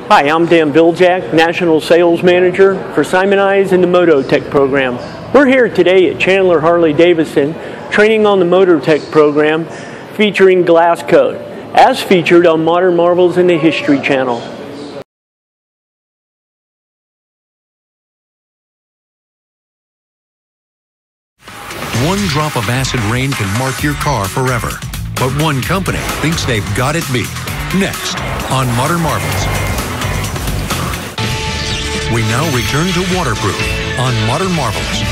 Hi, I'm Dan Jiljac, National Sales Manager for Simoniz and the Mototect program. We're here today at Chandler Harley-Davidson training on the Mototect program featuring GlassCoat, as featured on Modern Marvels in the History Channel. One drop of acid rain can mark your car forever. But one company thinks they've got it beat. Next, on Modern Marvels. We now return to waterproof on Modern Marvels.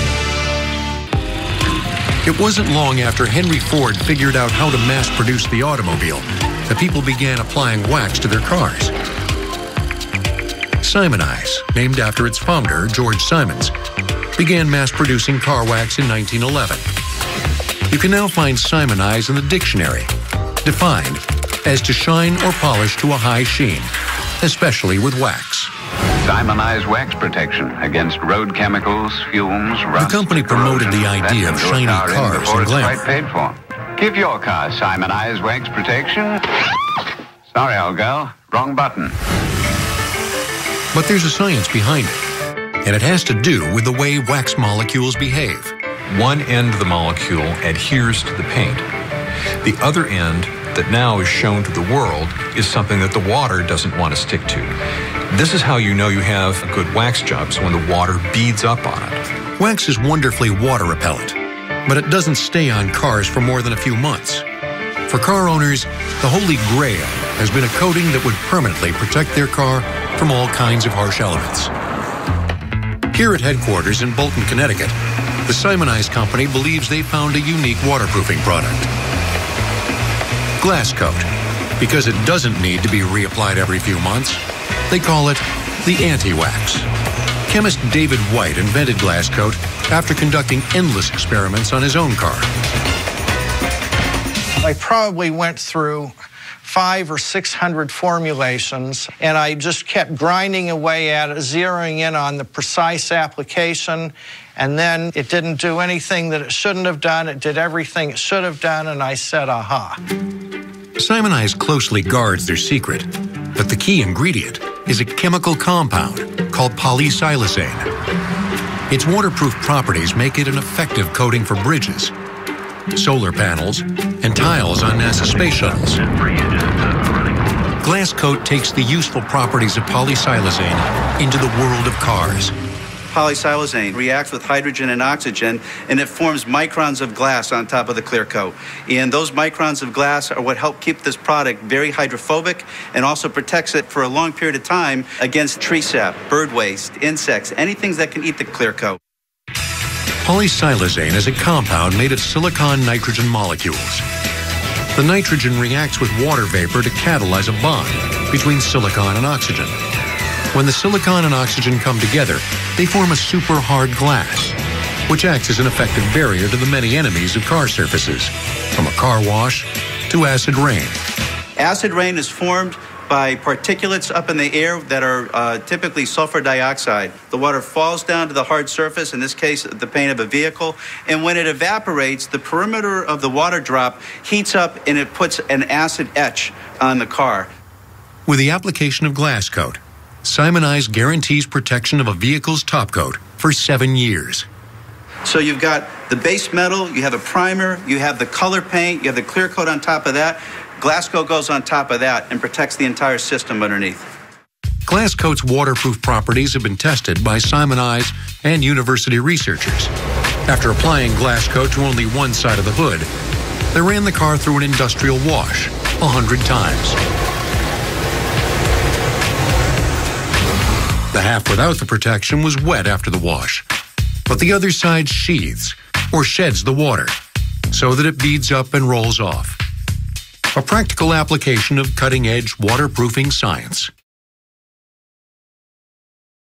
It wasn't long after Henry Ford figured out how to mass produce the automobile that people began applying wax to their cars. Simoniz, named after its founder, George Simons, began mass producing car wax in 1911. You can now find Simoniz in the dictionary, defined as to shine or polish to a high sheen, especially with wax. Simoniz wax protection against road chemicals, fumes, rust. The company promoted the idea of shiny cars and glamour. Paid for. Give your car Simoniz wax protection. Sorry, old girl, wrong button. But there's a science behind it, and it has to do with the way wax molecules behave. One end of the molecule adheres to the paint. The other end that now is shown to the world is something that the water doesn't want to stick to. This is how you know you have a good wax job, so when the water beads up on it. Wax is wonderfully water repellent, but it doesn't stay on cars for more than a few months. For car owners, the holy grail has been a coating that would permanently protect their car from all kinds of harsh elements. Here at headquarters in Bolton, Connecticut, the Simoniz company believes they found a unique waterproofing product. GlassCoat, because it doesn't need to be reapplied every few months. They call it the anti-wax. Chemist David White invented GlassCoat after conducting endless experiments on his own car. I probably went through 500 or 600 formulations, and I just kept grinding away at it, zeroing in on the precise application, and then it didn't do anything that it shouldn't have done. It did everything it should have done, and I said, aha. Simoniz closely guards their secret, but the key ingredient is a chemical compound called polysiloxane. Its waterproof properties make it an effective coating for bridges, solar panels, and tiles on NASA space shuttles. GlassCoat takes the useful properties of polysiloxane into the world of cars. Polysiloxane reacts with hydrogen and oxygen, and it forms microns of glass on top of the clear coat. And those microns of glass are what help keep this product very hydrophobic and also protects it for a long period of time against tree sap, bird waste, insects, anything that can eat the clear coat. Polysiloxane is a compound made of silicon-nitrogen molecules. The nitrogen reacts with water vapor to catalyze a bond between silicon and oxygen. When the silicon and oxygen come together, they form a super hard glass, which acts as an effective barrier to the many enemies of car surfaces, from a car wash to acid rain. Acid rain is formed by particulates up in the air that are typically sulfur dioxide. The water falls down to the hard surface, in this case, the paint of a vehicle, and when it evaporates, the perimeter of the water drop heats up and it puts an acid etch on the car. With the application of GlassCoat, Simoniz guarantees protection of a vehicle's top coat for 7 years. So you've got the base metal, you have a primer, you have the color paint, you have the clear coat on top of that. GlassCoat goes on top of that and protects the entire system underneath. GlassCoat's waterproof properties have been tested by Simoniz and university researchers. After applying GlassCoat to only one side of the hood, they ran the car through an industrial wash 100 times. The half without the protection was wet after the wash, but the other side sheathes or sheds the water so that it beads up and rolls off. A practical application of cutting-edge waterproofing science.